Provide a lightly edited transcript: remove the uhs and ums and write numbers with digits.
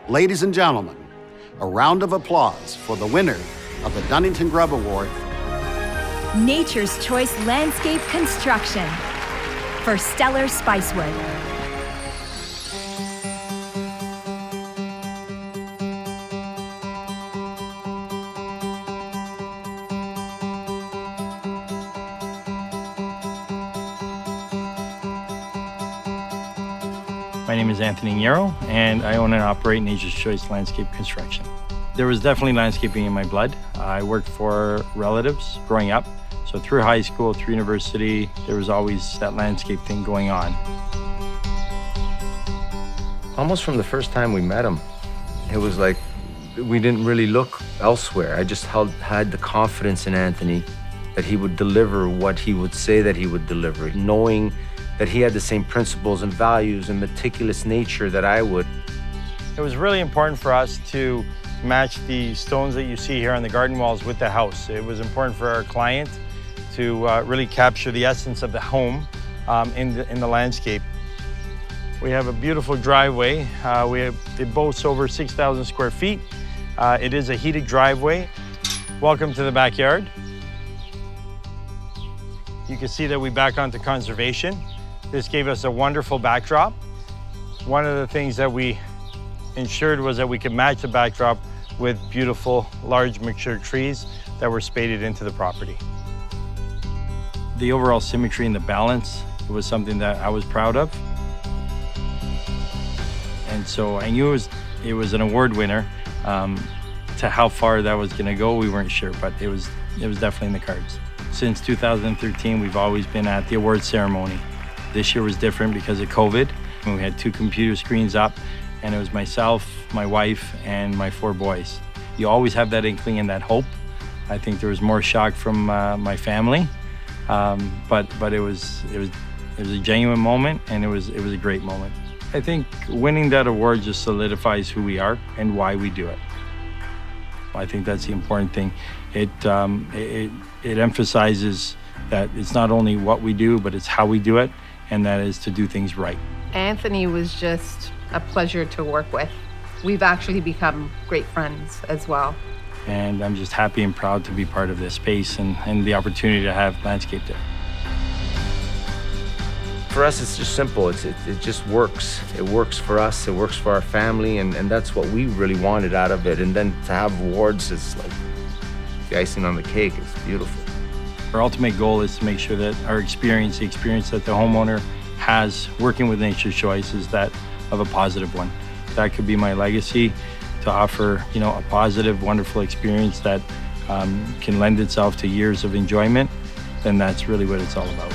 Ladies and gentlemen, a round of applause for the winner of the Dunington-Grubb Award. Nature's Choice Landscape Construction for Stellar Spicewood. My name is Anthony Niro, and I own and operate Nature's Choice Landscape Construction. There was definitely landscaping in my blood. I worked for relatives growing up, so through high school, through university, there was always that landscape thing going on. Almost from the first time we met him, it was like we didn't really look elsewhere. I just had the confidence in Anthony that he would deliver what he would say that he would deliver, knowing that he had the same principles and values and meticulous nature that I would. It was really important for us to match the stones that you see here on the garden walls with the house. It was important for our client to really capture the essence of the home in the landscape. We have a beautiful driveway. It boasts over 6,000 square feet. It is a heated driveway. Welcome to the backyard. You can see that we back onto conservation. This gave us a wonderful backdrop. One of the things that we ensured was that we could match the backdrop with beautiful, large, mature trees that were spaded into the property. The overall symmetry and the balance was something that I was proud of. And so I knew it was an award winner. To how far that was gonna go, we weren't sure, but it was definitely in the cards. Since 2013, we've always been at the award ceremony. This year was different because of COVID. We had 2 computer screens up, and it was myself, my wife, and my 4 boys. You always have that inkling and that hope. I think there was more shock from my family, but it was a genuine moment, and it was a great moment. I think winning that award just solidifies who we are and why we do it. I think that's the important thing. It emphasizes that it's not only what we do, but it's how we do it, and that is to do things right. Anthony was just a pleasure to work with. We've actually become great friends as well. And I'm just happy and proud to be part of this space and the opportunity to have landscaped it. For us, it's just simple. It just works. It works for us, it works for our family, and that's what we really wanted out of it. And then to have awards is like the icing on the cake. It's beautiful. Our ultimate goal is to make sure that our experience, the experience that the homeowner has working with Nature's Choice, is that of a positive one. That could be my legacy, to offer, a positive, wonderful experience that can lend itself to years of enjoyment. Then that's really what it's all about.